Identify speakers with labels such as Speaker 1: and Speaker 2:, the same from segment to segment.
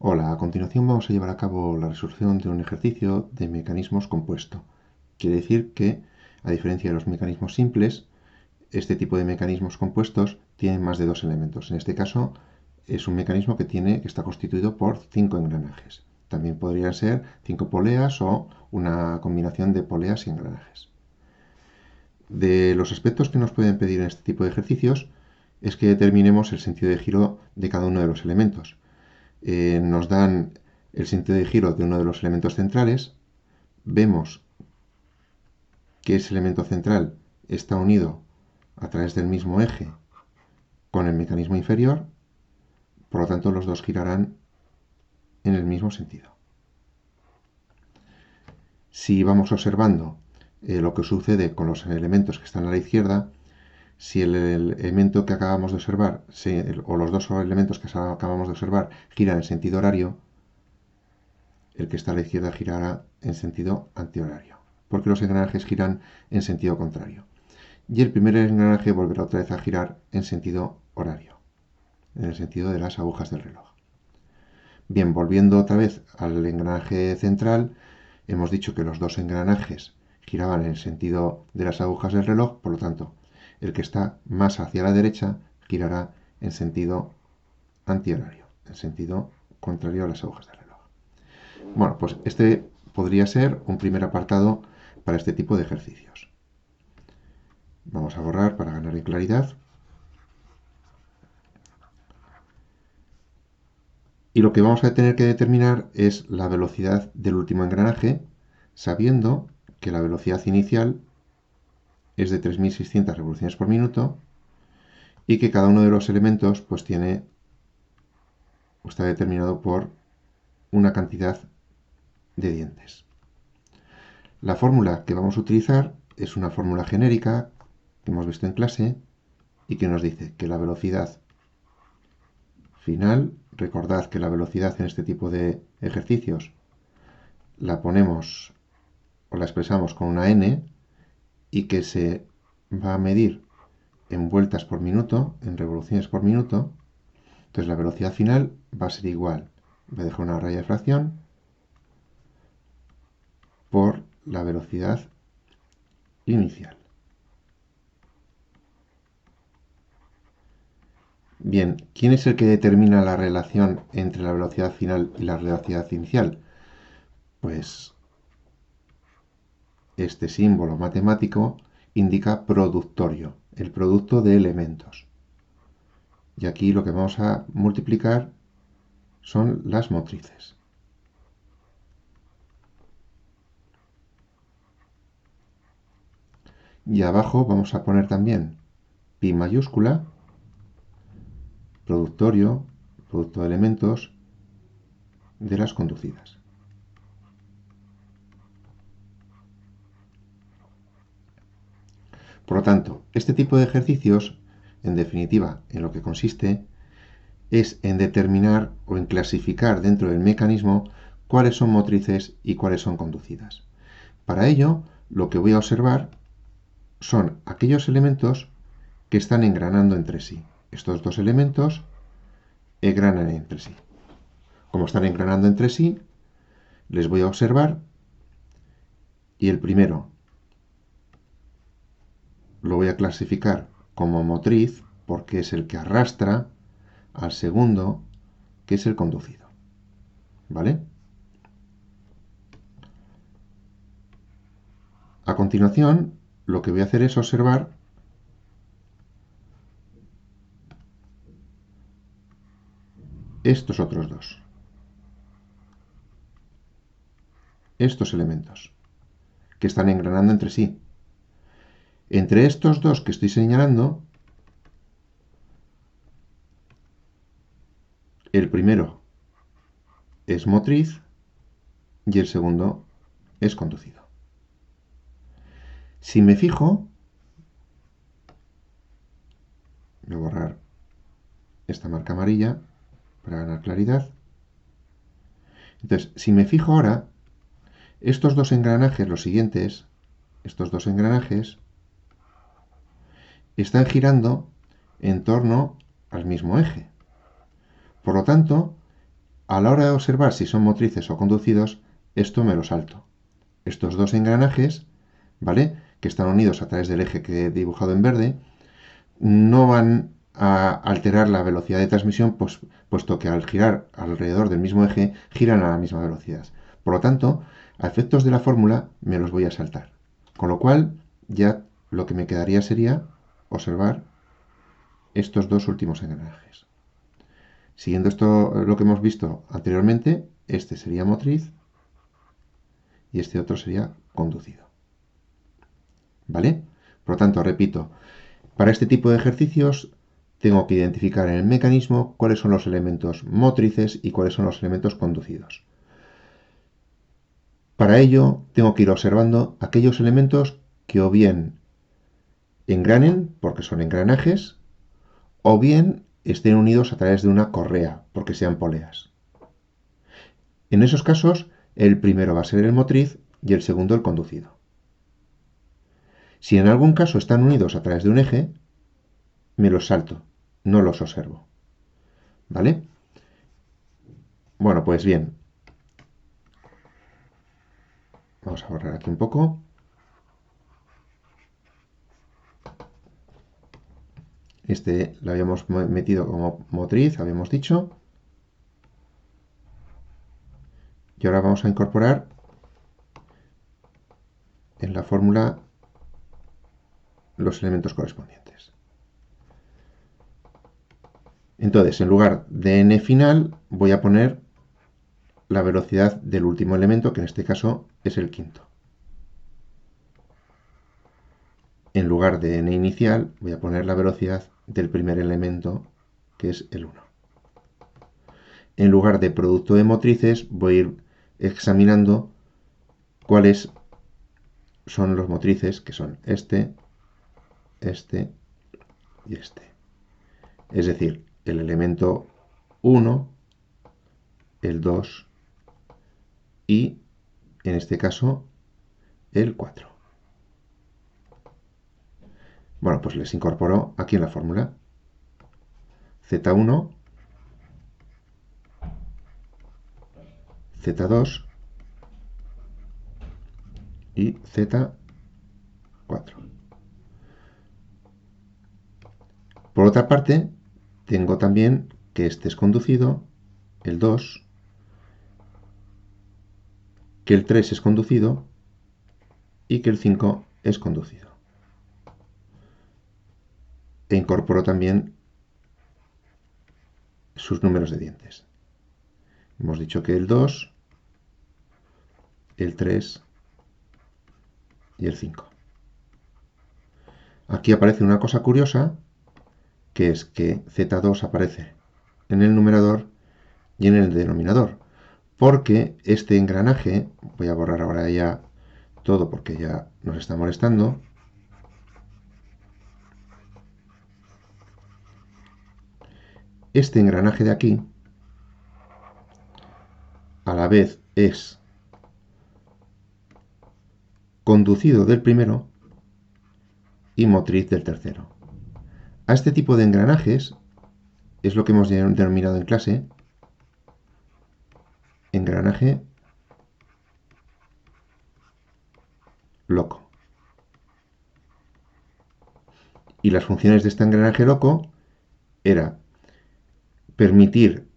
Speaker 1: Hola, a continuación vamos a llevar a cabo la resolución de un ejercicio de mecanismos compuesto. Quiere decir que, a diferencia de los mecanismos simples, este tipo de mecanismos compuestos tienen más de dos elementos. En este caso, es un mecanismo que está constituido por 5 engranajes. También podrían ser 5 poleas o una combinación de poleas y engranajes. De los aspectos que nos pueden pedir en este tipo de ejercicios es que determinemos el sentido de giro de cada uno de los elementos. Nos dan el sentido de giro de uno de los elementos centrales, vemos que ese elemento central está unido a través del mismo eje con el mecanismo inferior, por lo tanto los dos girarán en el mismo sentido. Si vamos observando lo que sucede con los elementos que están a la izquierda, si el elemento que acabamos de observar, o los dos elementos que acabamos de observar, giran en sentido horario, el que está a la izquierda girará en sentido antihorario, porque los engranajes giran en sentido contrario. Y el primer engranaje volverá otra vez a girar en sentido horario, en el sentido de las agujas del reloj. Bien, volviendo otra vez al engranaje central, hemos dicho que los dos engranajes giraban en el sentido de las agujas del reloj, por lo tanto, el que está más hacia la derecha girará en sentido antihorario, en sentido contrario a las agujas del reloj. Bueno, pues este podría ser un primer apartado para este tipo de ejercicios. Vamos a borrar para ganar en claridad. Y lo que vamos a tener que determinar es la velocidad del último engranaje, sabiendo que la velocidad inicial es de 3600 revoluciones por minuto y que cada uno de los elementos pues está determinado por una cantidad de dientes. La fórmula que vamos a utilizar es una fórmula genérica que hemos visto en clase y que nos dice que la velocidad final, recordad que la velocidad en este tipo de ejercicios la ponemos o la expresamos con una n y que se va a medir en vueltas por minuto, en revoluciones por minuto. Entonces la velocidad final va a ser igual, voy a dejar una raya de fracción, por la velocidad inicial. Bien, ¿quién es el que determina la relación entre la velocidad final y la velocidad inicial? Pues este símbolo matemático indica productorio, el producto de elementos. Y aquí lo que vamos a multiplicar son las motrices. Y abajo vamos a poner también pi mayúscula, productorio, producto de elementos de las conducidas. Por lo tanto, este tipo de ejercicios, en definitiva, en lo que consiste, es en determinar o en clasificar dentro del mecanismo cuáles son motrices y cuáles son conducidas. Para ello, lo que voy a observar son aquellos elementos que están engranando entre sí. Estos dos elementos engranan entre sí. Como están engranando entre sí, les voy a observar y el primero lo voy a clasificar como motriz porque es el que arrastra al segundo, que es el conducido. ¿Vale? A continuación, lo que voy a hacer es observar estos otros dos. Estos elementos que están engranando entre sí. Entre estos dos que estoy señalando, el primero es motriz y el segundo es conducido. Si me fijo, voy a borrar esta marca amarilla para ganar claridad. Entonces, si me fijo ahora, estos dos engranajes, los siguientes, estos dos engranajes, están girando en torno al mismo eje. Por lo tanto, A la hora de observar si son motrices o conducidos, esto me lo salto. Estos dos engranajes, ¿vale?, que están unidos a través del eje que he dibujado en verde, no van a alterar la velocidad de transmisión, puesto que al girar alrededor del mismo eje, giran a la misma velocidad. Por lo tanto, a efectos de la fórmula, me los voy a saltar. Con lo cual, ya lo que me quedaría sería observar estos dos últimos engranajes. Siguiendo esto, lo que hemos visto anteriormente, este sería motriz y este otro sería conducido. ¿Vale? Por lo tanto, repito, para este tipo de ejercicios tengo que identificar en el mecanismo cuáles son los elementos motrices y cuáles son los elementos conducidos. Para ello, tengo que ir observando aquellos elementos que o bien engranen, porque son engranajes, o bien estén unidos a través de una correa, porque sean poleas. En esos casos, el primero va a ser el motriz y el segundo el conducido. Si en algún caso están unidos a través de un eje, me los salto, no los observo. ¿Vale? Bueno, pues bien. Vamos a borrar aquí un poco. Este lo habíamos metido como motriz, habíamos dicho. Y ahora vamos a incorporar en la fórmula los elementos correspondientes. Entonces, en lugar de n final, voy a poner la velocidad del último elemento, que en este caso es el quinto. En lugar de n inicial, voy a poner la velocidad del primer elemento, que es el 1. En lugar de producto de motrices, voy a ir examinando cuáles son los motrices, que son este y este. Es decir, el elemento 1, el 2 y, en este caso, el 4. Bueno, pues les incorporo aquí en la fórmula. Z1, Z2 y Z4. Por otra parte, tengo también que este es conducido, el 2, que el 3 es conducido y que el 5 es conducido. E incorporo también sus números de dientes. Hemos dicho que el 2, el 3 y el 5. Aquí aparece una cosa curiosa, que es que Z2 aparece en el numerador y en el denominador, porque este engranaje, voy a borrar ahora ya todo porque ya nos está molestando, este engranaje de aquí a la vez es conducido del primero y motriz del tercero. A este tipo de engranajes es lo que hemos denominado en clase engranaje loco. Y las funciones de este engranaje loco era permitir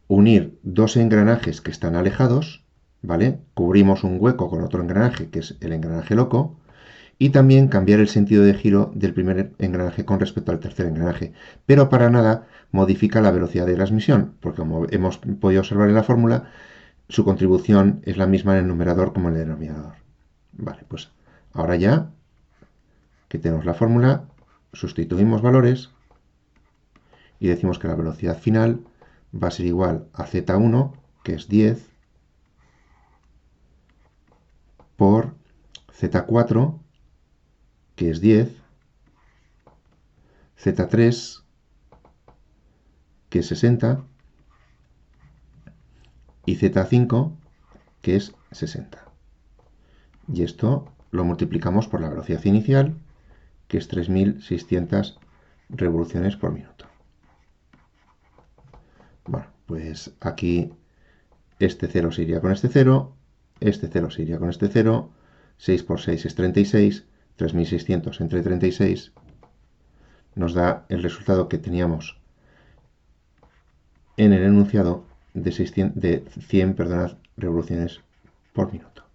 Speaker 1: unir dos engranajes que están alejados, ¿vale? Cubrimos un hueco con otro engranaje, que es el engranaje loco, y también cambiar el sentido de giro del primer engranaje con respecto al tercer engranaje. Pero para nada modifica la velocidad de transmisión, porque como hemos podido observar en la fórmula, su contribución es la misma en el numerador como en el denominador. Vale, pues ahora ya que tenemos la fórmula, sustituimos valores y decimos que la velocidad final va a ser igual a Z1, que es 10, por Z4, que es 10, Z3, que es 60, y Z5, que es 60. Y esto lo multiplicamos por la velocidad inicial, que es 3600 revoluciones por minuto. Bueno, pues aquí este 0 se iría con este 0, este 0 se iría con este 0, 6 por 6 es 36, 3600 entre 36 nos da el resultado que teníamos en el enunciado de 100 revoluciones por minuto.